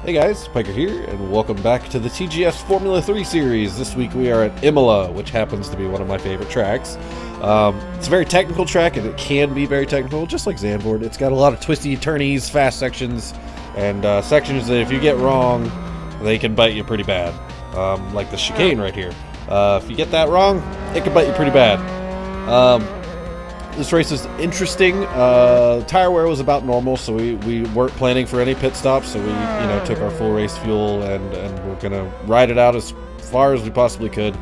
Hey guys, Pyker here, and welcome back to the TGS Formula 3 series. This week we are at Imola, which happens to be one of my favorite tracks. It's a very technical track, and it can be very technical, just like Zandvoort. It's got a lot of twisty, turnies, fast sections, and sections that if you get wrong, they can bite you pretty bad. Like the chicane right here. If you get that wrong, it can bite you pretty bad. This race is interesting. Tire wear was about normal, so we weren't planning for any pit stops, so we took our full race fuel and we're gonna ride it out as far as we possibly could.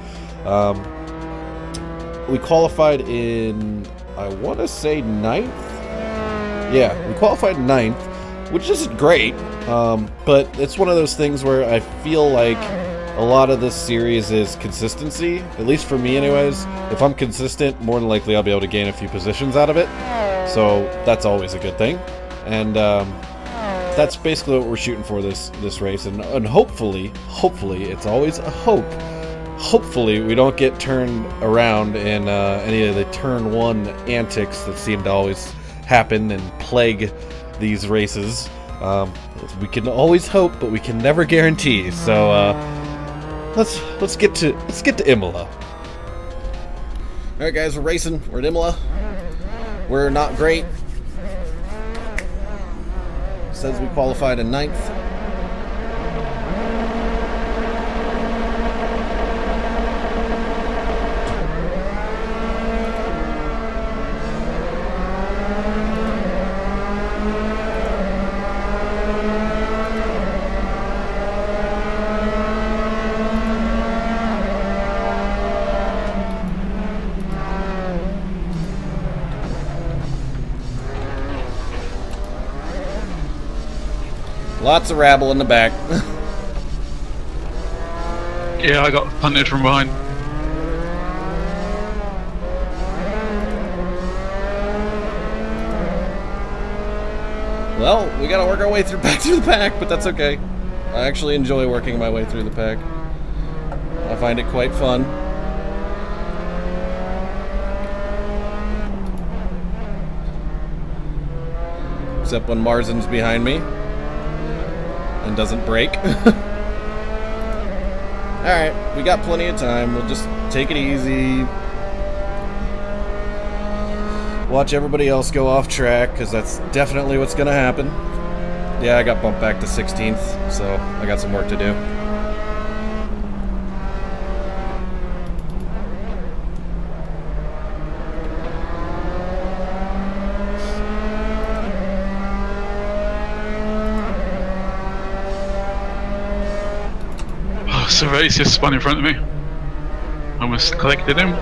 We qualified in, I want to say, 9th? Yeah, we qualified 9th, which isn't great, but it's one of those things where I feel like a lot of this series is consistency, at least for me anyways. If I'm consistent, more than likely I'll be able to gain a few positions out of it, so that's always a good thing. And that's basically what we're shooting for this race, and hopefully, it's always a hope, hopefully we don't get turned around in any of the turn one antics that seem to always happen and plague these races. We can always hope, but we can never guarantee, so let's get to Imola. Alright guys, we're racing. We're at Imola. We're not great. Says we qualified in 9th. Lots of rabble in the back. Yeah, I got punted from behind. Well, we gotta work our way back through the pack, but that's okay. I actually enjoy working my way through the pack. I find it quite fun. Except when Marzin's behind me and doesn't break. Alright, we got plenty of time. We'll just take it easy. Watch everybody else go off track, because that's definitely what's going to happen. Yeah, I got bumped back to 16th, so I got some work to do. So race just spun in front of me. Almost collected him.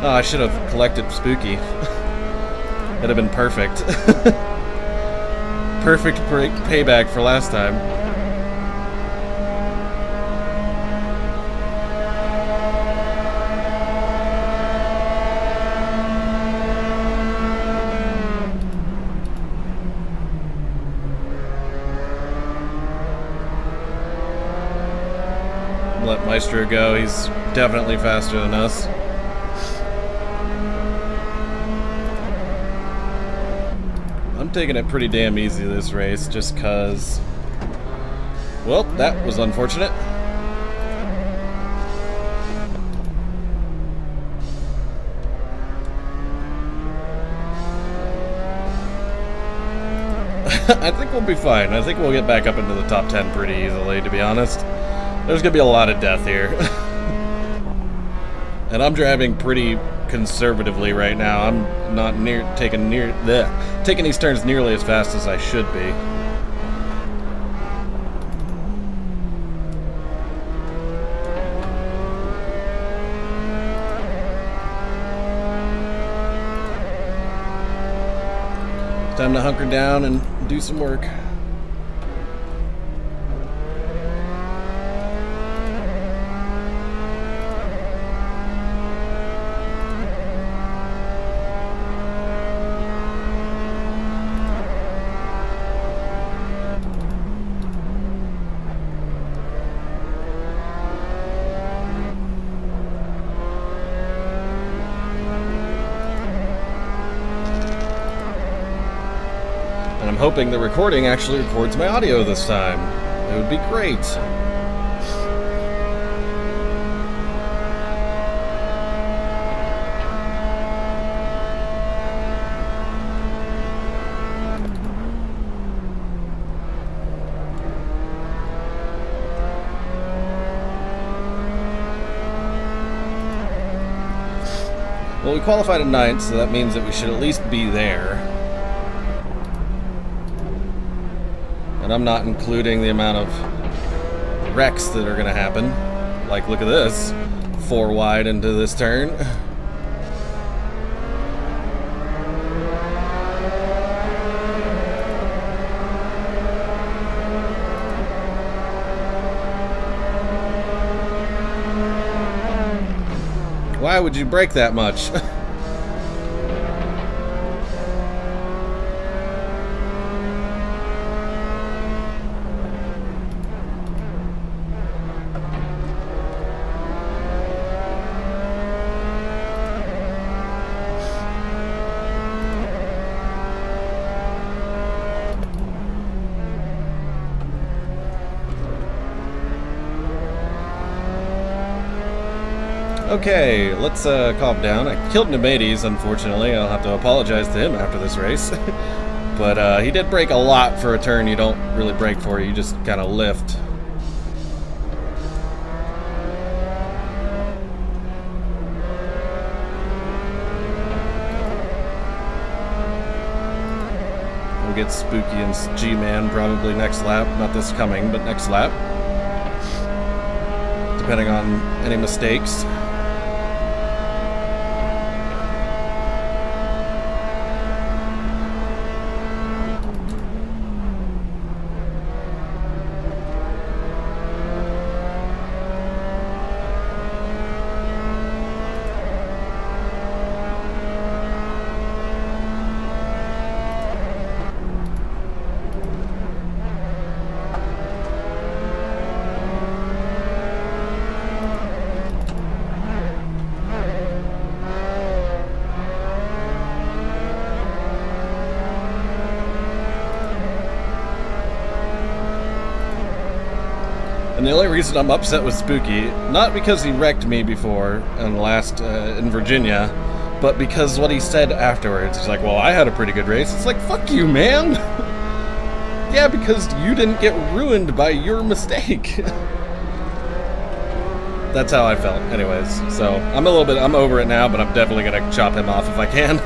Oh, I should have collected Spooky. That'd have been perfect. Perfect payback for last time. Let Maestro go. He's definitely faster than us. I'm taking it pretty damn easy this race, just cause, well, that was unfortunate. I think we'll be fine. I think we'll get back up into the top 10 pretty easily, to be honest. There's gonna be a lot of death here. And I'm driving pretty conservatively right now. I'm not taking these turns nearly as fast as I should be. Time to hunker down and do some work. hoping the recording actually records my audio this time. It would be great. Well, we qualified at 9th, so that means that we should at least be there. And I'm not including the amount of wrecks that are going to happen. Like, look at this. 4 wide into this turn. Why would you brake that much? Okay, let's calm down. I killed Nemades, unfortunately. I'll have to apologize to him after this race. But he did brake a lot for a turn you don't really brake for, you just kind of lift. We'll get Spooky and G-Man probably next lap. Not this coming, but next lap. Depending on any mistakes. And the only reason I'm upset with Spooky, not because he wrecked me before in in Virginia, but because what he said afterwards. He's like, well, I had a pretty good race. It's like, fuck you, man. Yeah, because you didn't get ruined by your mistake. That's how I felt anyways. So I'm over it now, but I'm definitely going to chop him off if I can.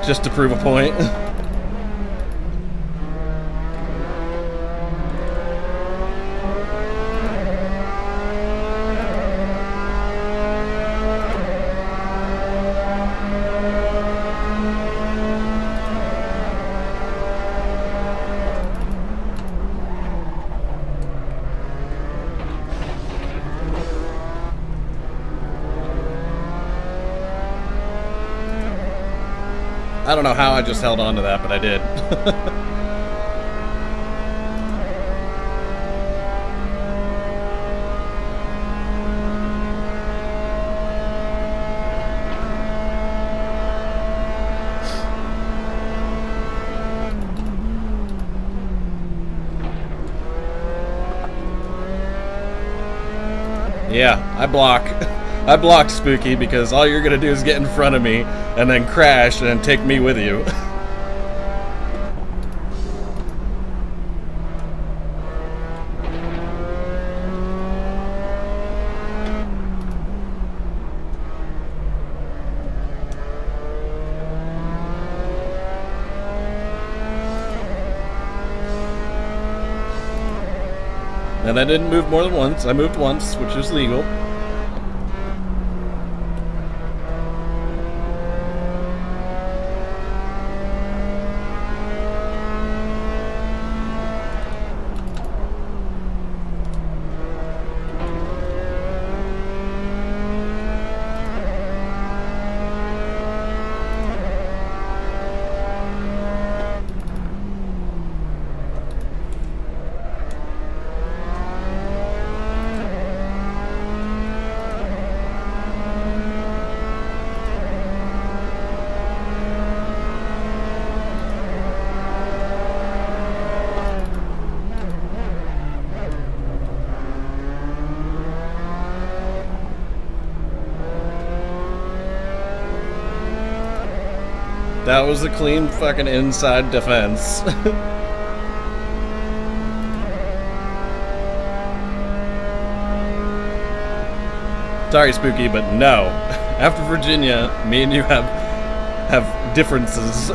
Just to prove a point. I don't know how I just held on to that, but I did. Yeah, I block. I blocked Spooky because all you're gonna do is get in front of me and then crash and then take me with you. And I didn't move more than once. I moved once, which is legal. That was a clean fucking inside defense. Sorry, Spooky, but no. After Virginia, me and you have differences.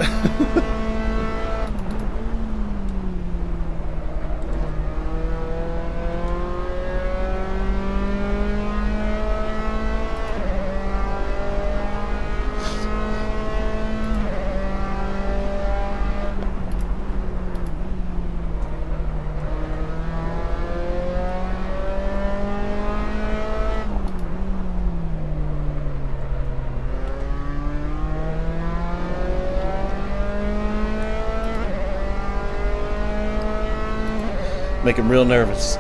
Make him real nervous.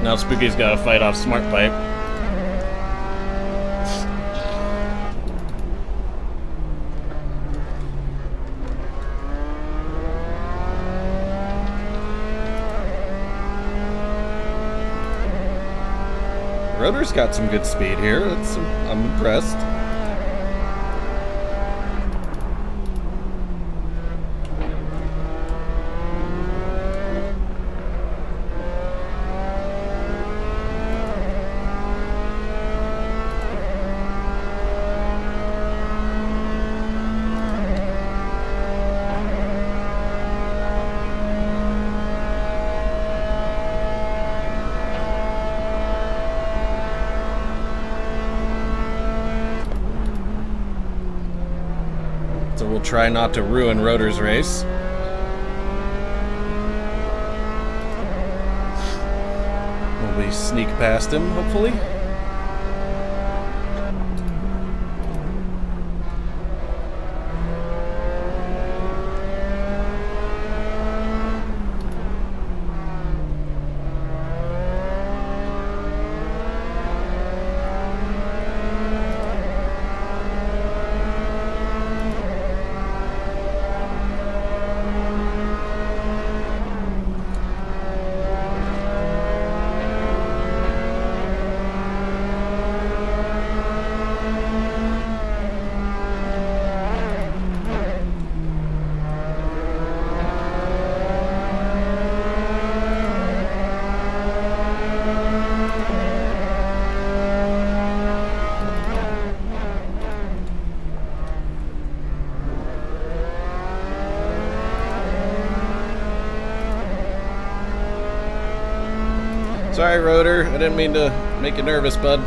Now Spooky's got to fight off Smart Pipe. Rotor's got some good speed here. I'm impressed. So we'll try not to ruin Rotor's race. Will we sneak past him, hopefully? Sorry, Rotor. I didn't mean to make you nervous, bud.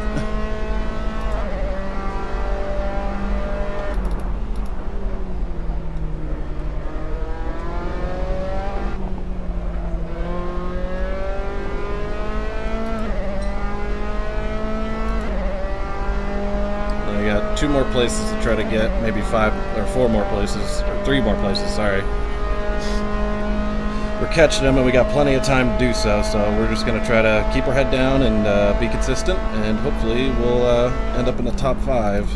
I got 2 more places to try to get, maybe 5 or 4 more places, or 3 more places, sorry. We're catching them and we got plenty of time to do so, so we're just going to try to keep our head down and be consistent, and hopefully we'll end up in the top 5.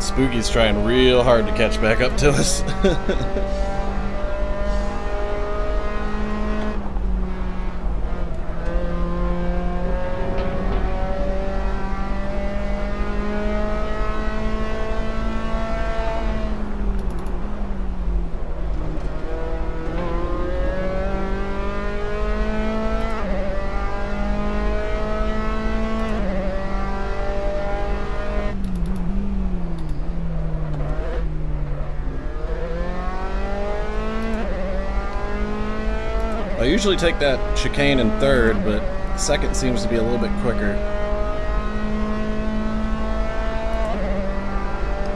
Spooky's trying real hard to catch back up to us. I usually take that chicane in 3rd, but 2nd seems to be a little bit quicker.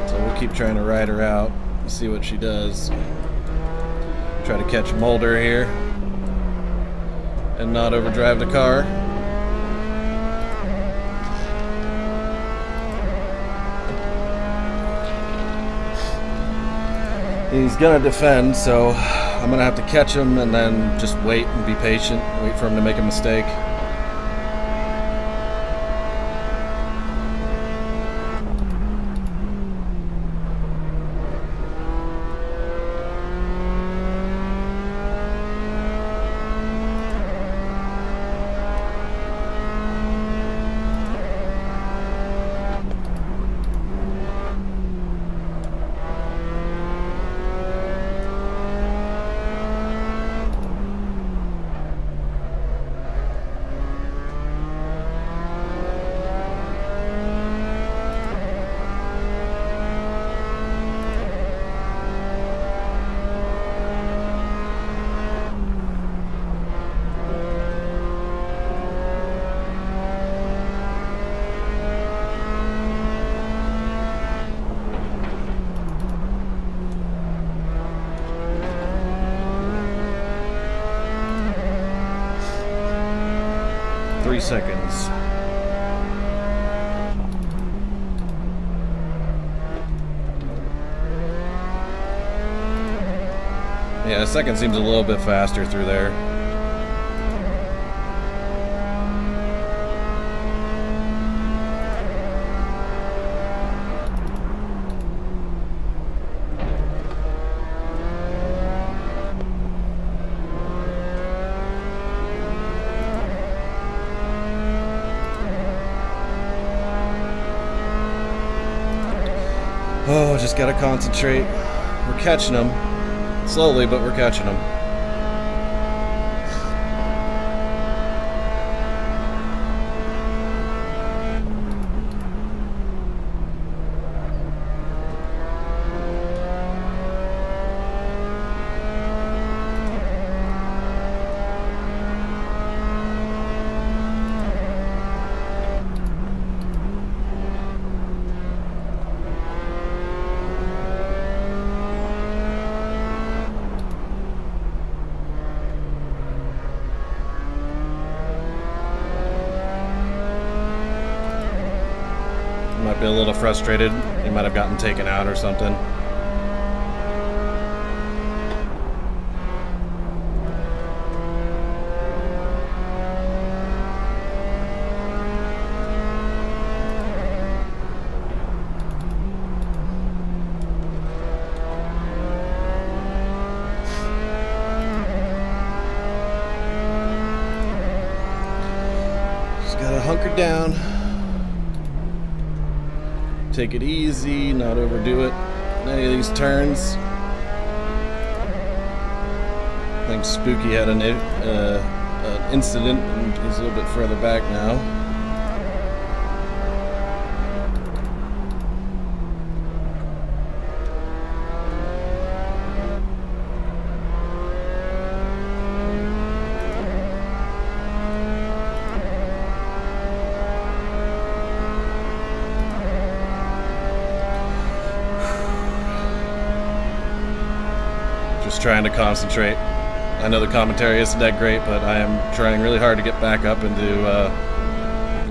So keep trying to ride her out, see what she does. Try to catch Mulder here and not overdrive the car. He's gonna defend, so I'm gonna have to catch him and then just wait and be patient, wait for him to make a mistake. Seconds. Yeah, a second seems a little bit faster through there. Oh, just gotta concentrate. We're catching them. Slowly, but we're catching them. Might be a little frustrated. He might have gotten taken out or something. Just gotta hunker down. Take it easy, not overdo it. Any of these turns. I think Spooky had an incident and he's a little bit further back now. Trying to concentrate. I know the commentary isn't that great, but I am trying really hard to get back up into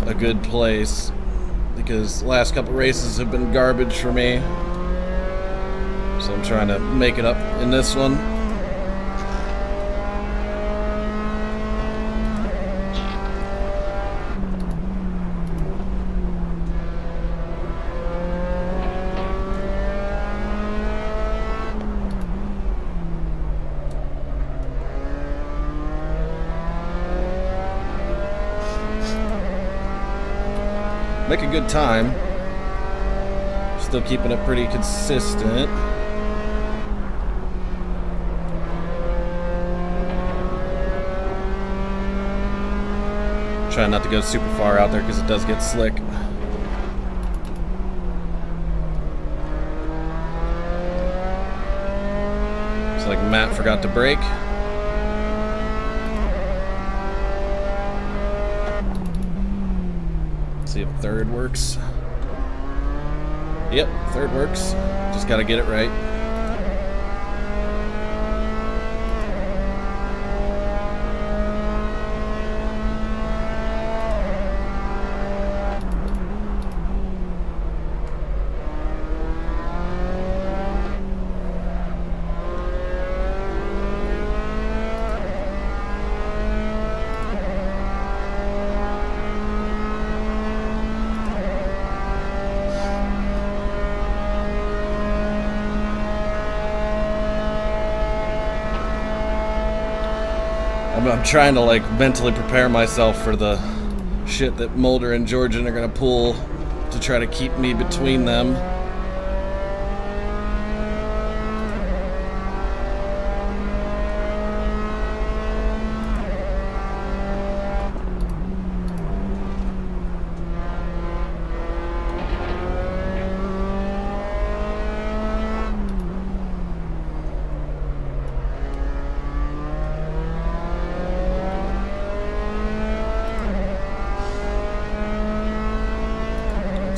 a good place because the last couple races have been garbage for me. So I'm trying to make it up in this one. Make a good time. Still keeping it pretty consistent. Trying not to go super far out there because it does get slick. Looks like Matt forgot to brake. See if third works. Yep, third works. Just gotta get it right. I'm trying to like mentally prepare myself for the shit that Mulder and Georgian are gonna pull to try to keep me between them.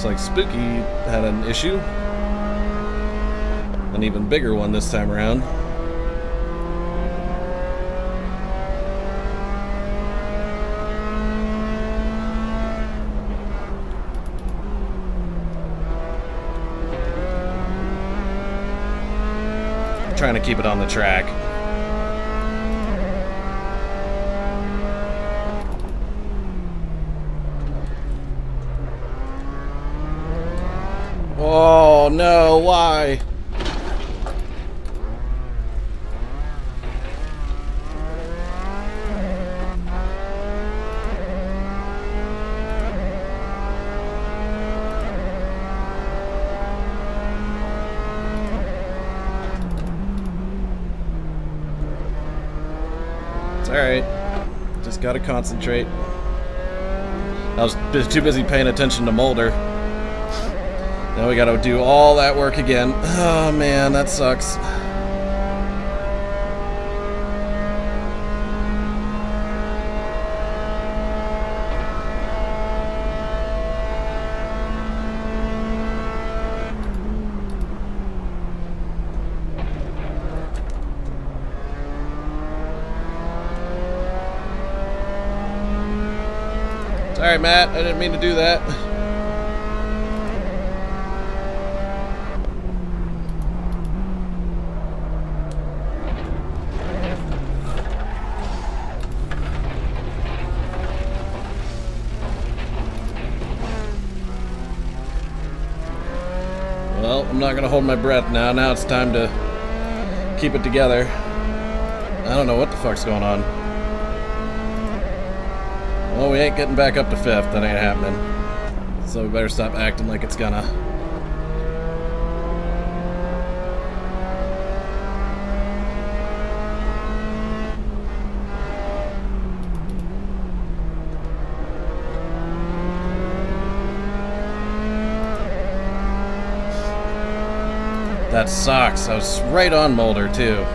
Like Spooky had an issue, an even bigger one this time around. Trying to keep it on the track. Oh no, why? It's alright. Just gotta concentrate. I was too busy paying attention to Mulder. Now we gotta do all that work again. Oh man, that sucks. It's alright, Matt. I didn't mean to do that. Well, I'm not going to hold my breath now. Now it's time to keep it together. I don't know what the fuck's going on. Well, we ain't getting back up to 5th. That ain't happening. So we better stop acting like it's gonna. That sucks. I was right on Mulder, too.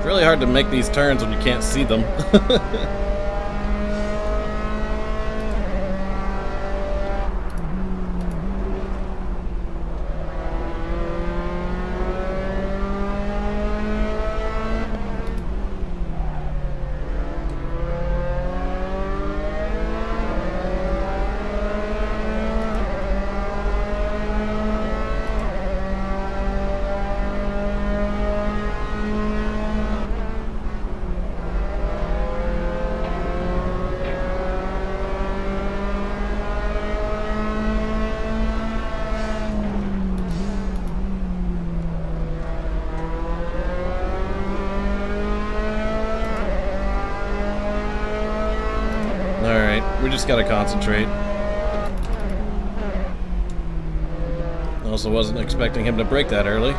Really hard to make these turns when you can't see them. We just gotta concentrate. Also wasn't expecting him to break that early.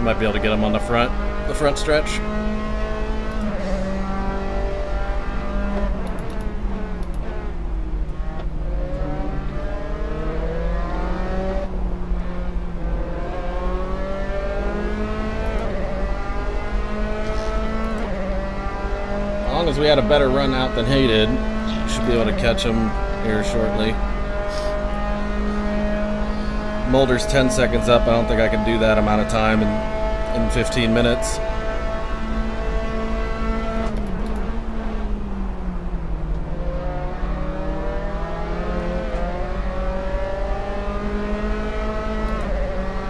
Might be able to get him on the front stretch. As long as we had a better run out than he did, should be able to catch him here shortly. Mulder's 10 seconds up. I don't think I can do that amount of time in 15 minutes.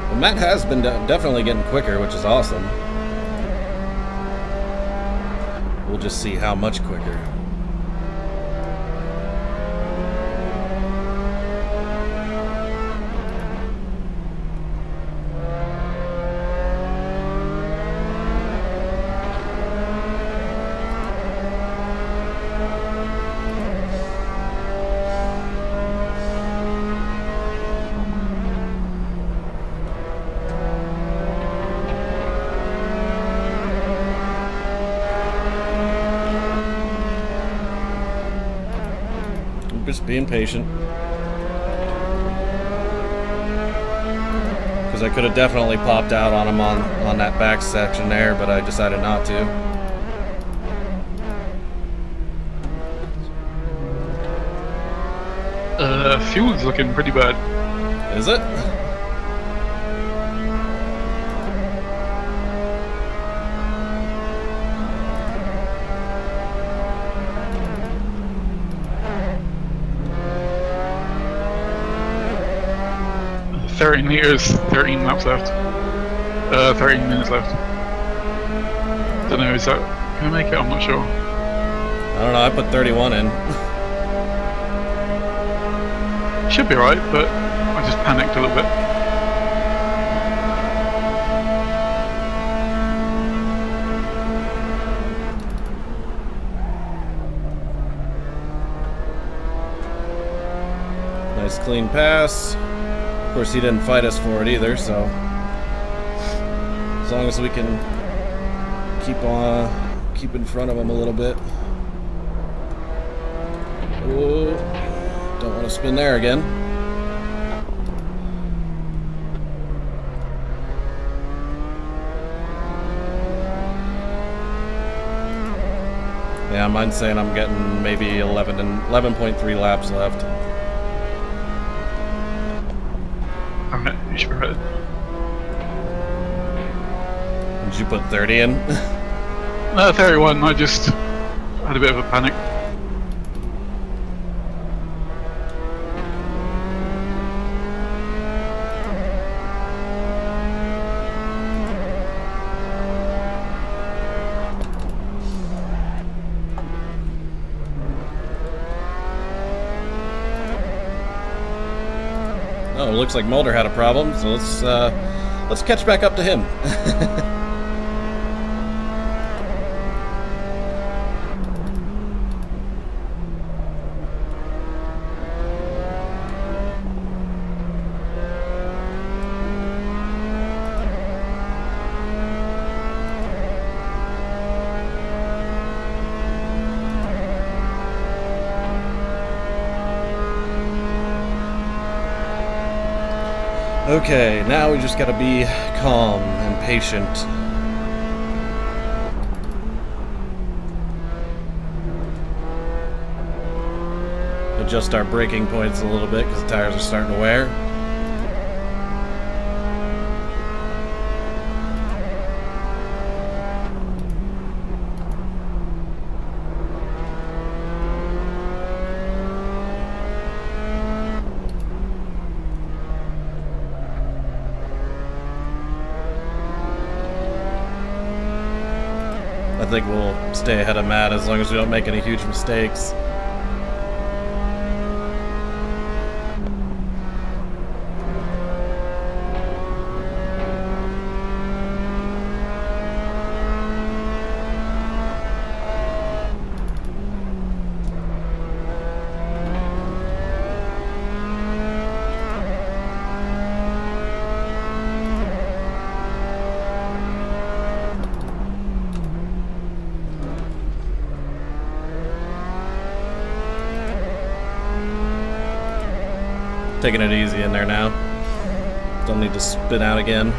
But Matt has been definitely getting quicker, which is awesome. We'll just see how much quicker. Just being patient. Because I could have definitely popped out on him on that back section there, but I decided not to. Fuel's looking pretty bad. Is it? 13 liters, 13 laps left. 13 minutes left. Don't know, is that gonna make it? I'm not sure. I don't know, I put 31 in. Should be right, but I just panicked a little bit. Nice clean pass. Of course, he didn't fight us for it either, so as long as we can keep in front of him a little bit. Oh, don't want to spin there again. Yeah, mine's saying I'm getting maybe 11.3 laps left. Alright, you should be right. Did you put 30 in? No, 31, I just had a bit of a panic. Oh, it looks like Mulder had a problem, so let's catch back up to him. Okay, now we just gotta be calm and patient. Adjust our braking points a little bit because the tires are starting to wear. I think we'll stay ahead of Matt as long as we don't make any huge mistakes. Taking it easy in there now. Don't need to spin out again.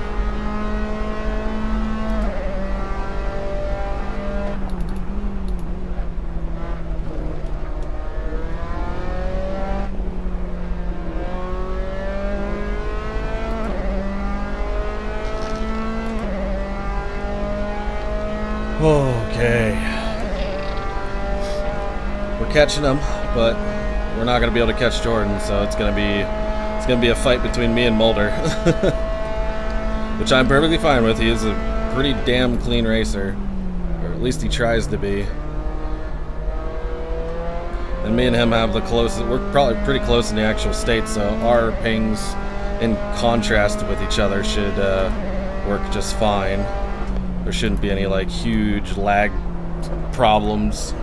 Okay. We're catching them, but we're not going to be able to catch Jordan, so it's going to be a fight between me and Mulder. Which I'm perfectly fine with. He is a pretty damn clean racer. Or at least he tries to be. And me and him have the closest, we're probably pretty close in the actual state, so our pings in contrast with each other should work just fine. There shouldn't be any like huge lag problems.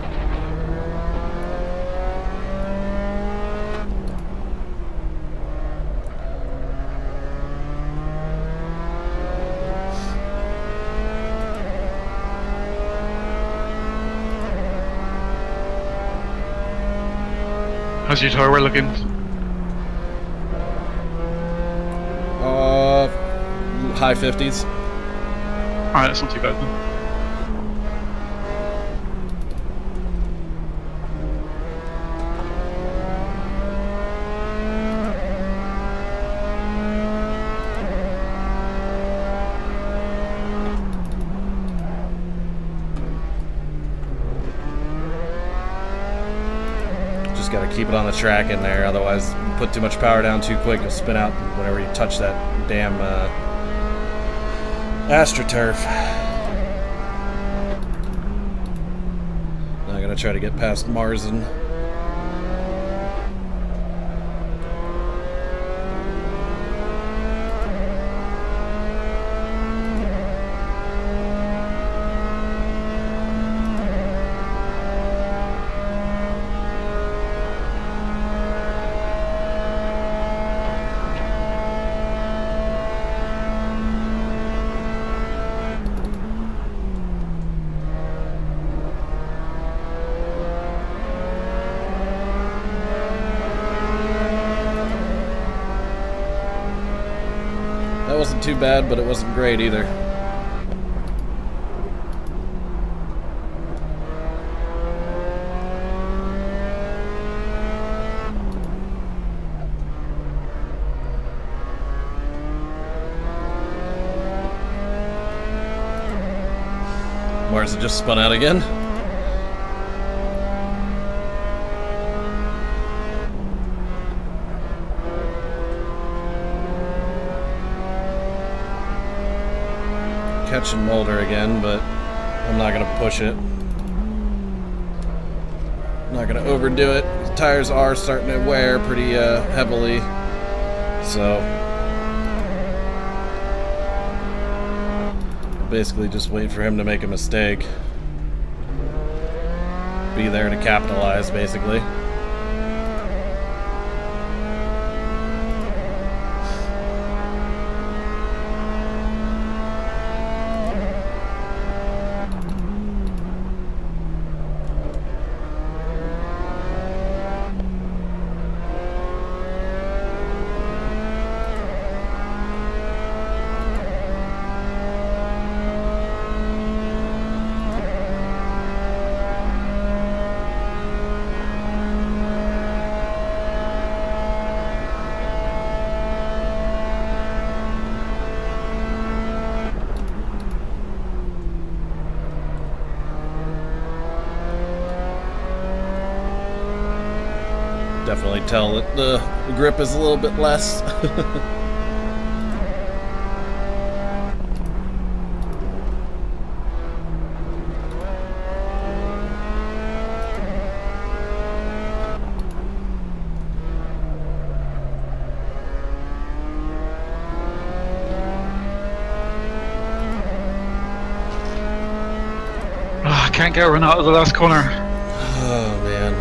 How's your tower looking? High 50s. Alright, that's not too bad then. Just gotta keep it on the track in there, otherwise put too much power down too quick, you'll spin out whenever you touch that damn AstroTurf. Now I'm gonna try to get past Marzen. That wasn't too bad, but it wasn't great either. Marzen just spun out again. Catching Mulder again, but I'm not gonna push it. I'm not gonna overdo it. The tires are starting to wear pretty heavily, so basically just wait for him to make a mistake. Be there to capitalize, basically. Definitely tell that the grip is a little bit less. I can't get run out of the last corner. Oh man.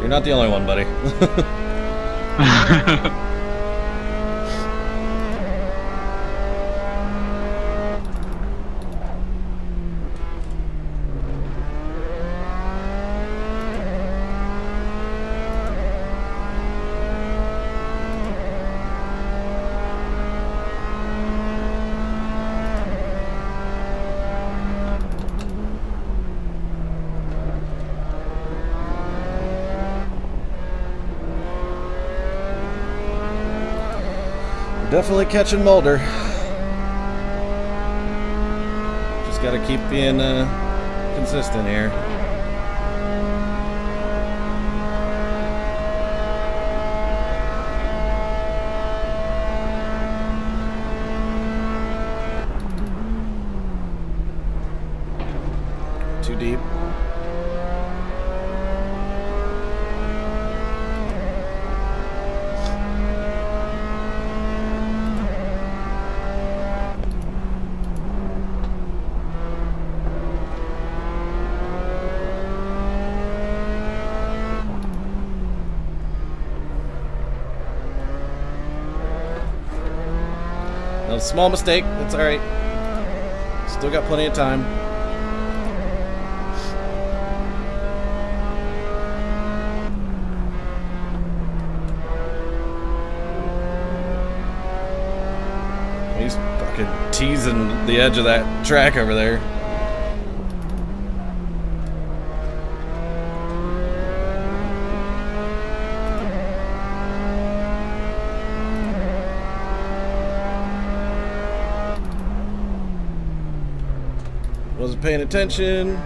You're not the only one, buddy. Definitely catching Mulder. Just gotta keep being consistent here. Too deep. A small mistake. That's all right. Still got plenty of time. He's fucking teasing the edge of that track over there. Wasn't paying attention.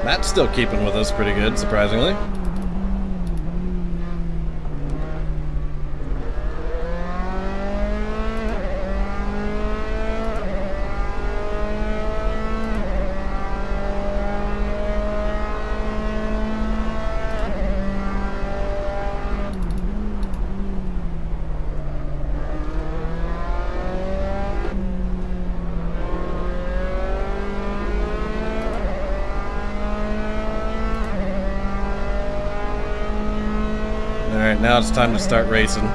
Matt's still keeping with us pretty good, surprisingly. Alright, now it's time to start racing.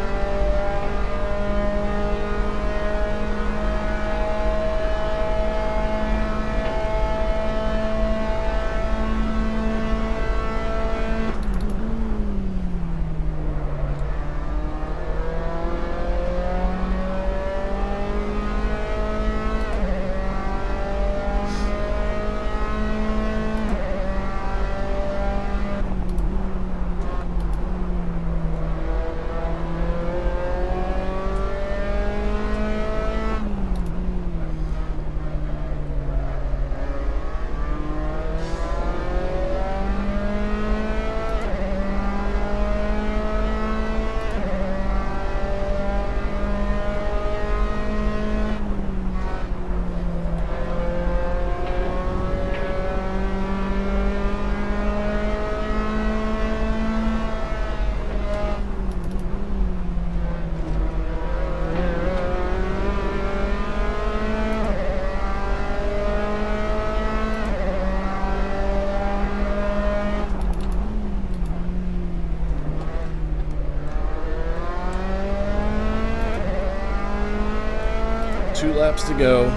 Two laps to go.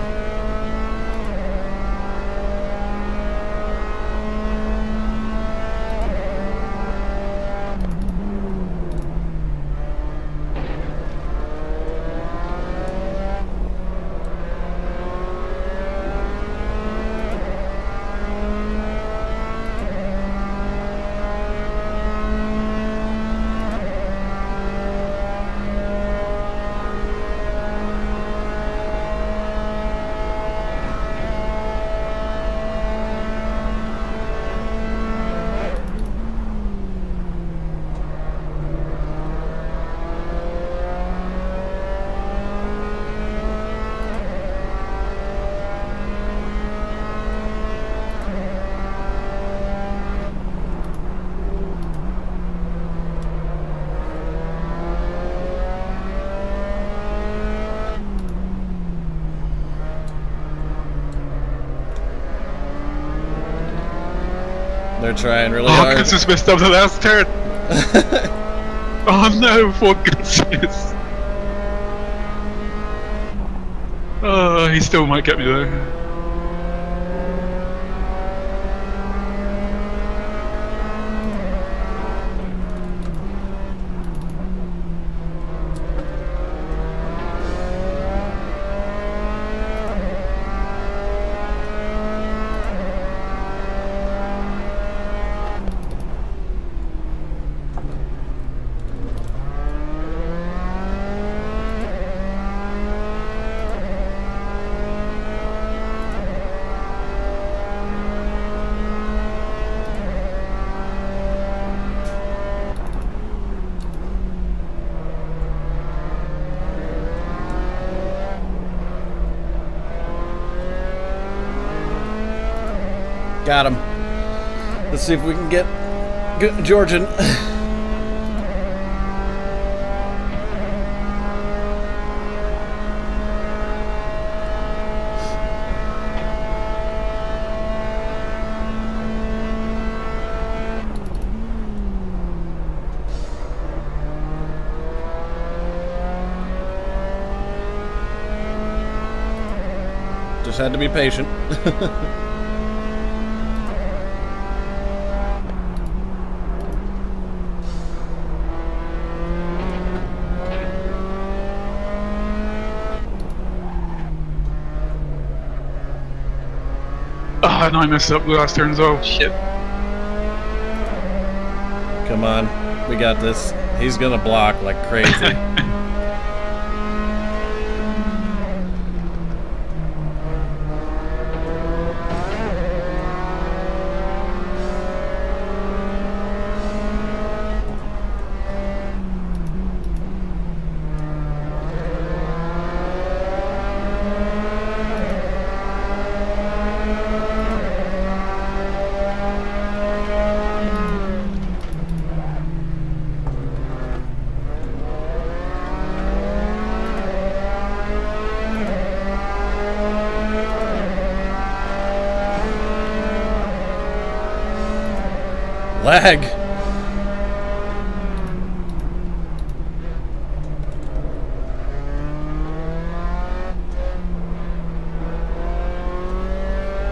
They're trying really Oh, hard. Chris just messed up the last turn. Oh no, for goodness. Oh, he still might get me though. Got him. Let's see if we can get Georgian. Just had to be patient. Oh, and I messed up the last turn as well. Shit. Come on, we got this. He's gonna block like crazy. Lag.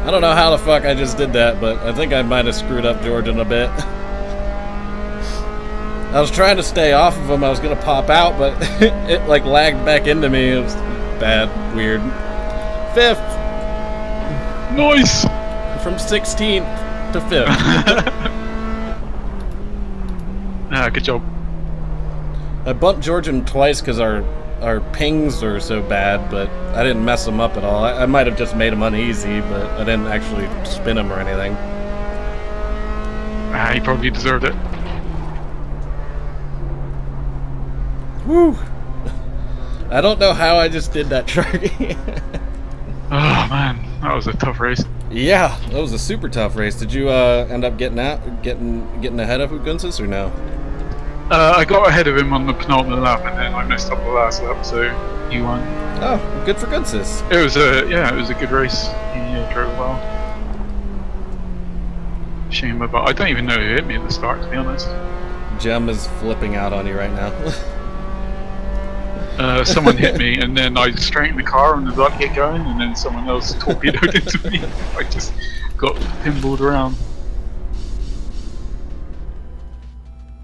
I don't know how the fuck I just did that, but I think I might have screwed up Georgian a bit. I was trying to stay off of him. I was gonna pop out, but it like lagged back into me. It was bad, weird. 5th. Nice. From 16th to 5th. Ah, good job. I bumped Georgian twice because our pings are so bad, but I didn't mess him up at all. I might have just made him uneasy, but I didn't actually spin him or anything. Ah, he probably deserved it. Woo! I don't know how I just did that, Sharky. Oh man, that was a tough race. Yeah, that was a super tough race. Did you end up getting ahead of Ugunsis or no? I got ahead of him on the penultimate lap, and then I messed up the last lap, so he won. Oh, good for Gunsis. It was a good race. He drove well. Shame about. I don't even know who hit me at the start, to be honest. Jem is flipping out on you right now. Someone hit me, and then I straightened the car and the light get going, and then someone else torpedoed into me. I just got pinballed around.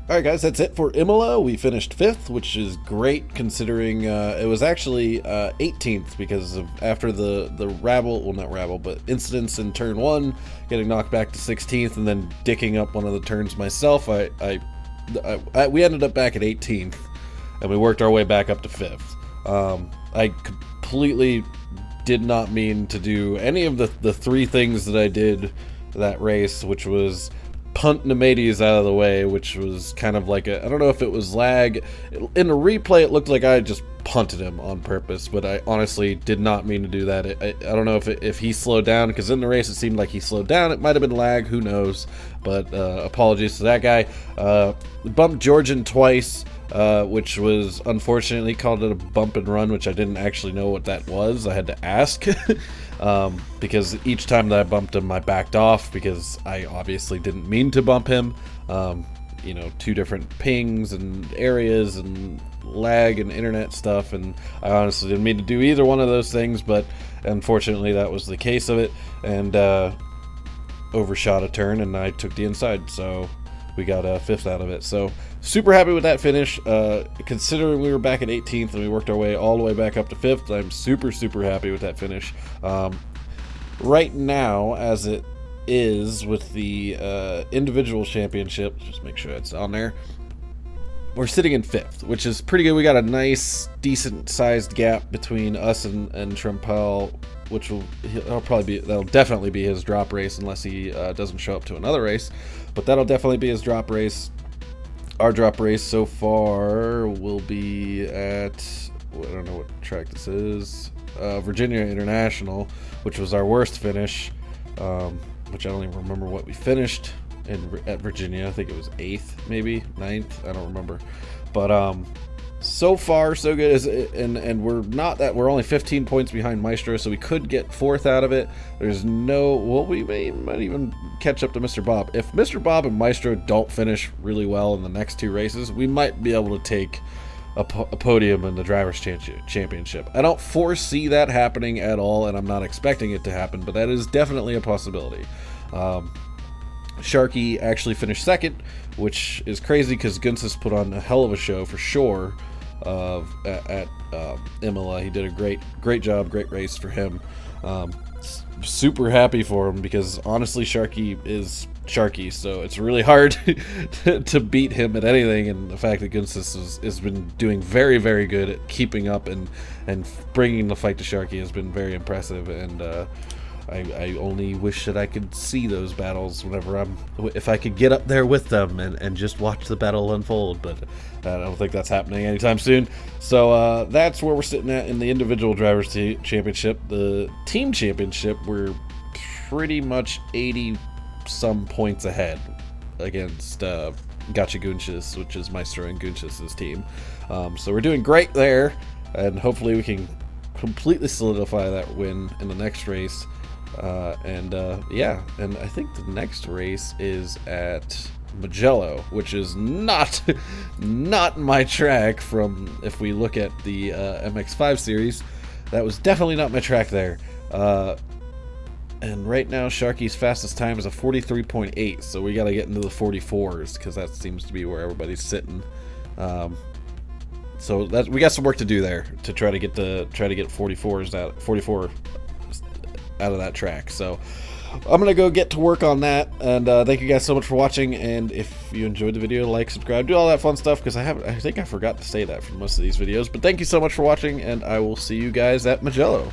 Alright guys, that's it for Imola. We finished 5th, which is great considering it was actually 18th because of after the rabble, well not rabble, but incidents in turn 1, getting knocked back to 16th and then dicking up one of the turns myself, we ended up back at 18th and we worked our way back up to 5th. I completely did not mean to do any of the 3 things that I did that race, which was punt Nemades out of the way, which was kind of like I don't know if it was lag. In the replay, it looked like I just punted him on purpose, but I honestly did not mean to do that. I don't know if he slowed down, because in the race it seemed like he slowed down. It might have been lag, who knows, but apologies to that guy. Bumped Georgian twice, which was unfortunately called it a bump and run, which I didn't actually know what that was. I had to ask. because each time that I bumped him, I backed off because I obviously didn't mean to bump him. You know, 2 different pings and areas and lag and internet stuff, and I honestly didn't mean to do either one of those things, but unfortunately that was the case of it, and overshot a turn, and I took the inside, so we got a 5th out of it. So super happy with that finish. Considering we were back at 18th and we worked our way all the way back up to 5th, I'm super happy with that finish. Right now, as it is with the individual championship, just make sure it's on there, we're sitting in 5th, which is pretty good. We got a nice, decent sized gap between us and Trempel, which that'll definitely be his drop race unless he doesn't show up to another race, but that'll definitely be his drop race. Our drop race so far will be at, I don't know what track this is, Virginia International, which was our worst finish, which I don't even remember what we finished at Virginia. I think it was 8th, maybe 9th. I don't remember. But so far so good. And we're only 15 points behind Maestro, so we could get 4th out of it. There's no, well, we might even catch up to Mr. Bob. If Mr. Bob and Maestro don't finish really well in the next 2 races, we might be able to take a podium in the Drivers' Championship. I don't foresee that happening at all, and I'm not expecting it to happen, but that is definitely a possibility. Sharky actually finished 2nd, which is crazy because Gunsis put on a hell of a show for sure at Imola. He did a great job, great race for him. Super happy for him because honestly Sharky is Sharky, so it's really hard to beat him at anything, and the fact that Gunsis has been doing very good at keeping up and bringing the fight to Sharky has been very impressive, and I only wish that I could see those battles if I could get up there with them and just watch the battle unfold, but I don't think that's happening anytime soon. So that's where we're sitting at in the individual Drivers' Championship. The team championship, we're pretty much 80-some points ahead against Gotcha Gunchis, which is Maestro and Gunchis' team. So we're doing great there, and hopefully we can completely solidify that win in the next race. Yeah, and I think the next race is at Mugello, which is not my track. From, if we look at the MX5 series, that was definitely not my track there. And right now Sharky's fastest time is a 43.8, so we got to get into the 44s because that seems to be where everybody's sitting. So we got some work to do there to try to get 44 out of that track. So I'm gonna go get to work on that, and thank you guys so much for watching. And if you enjoyed the video, like, subscribe, do all that fun stuff, because I think I forgot to say that for most of these videos. But thank you so much for watching, and I will see you guys at Mugello.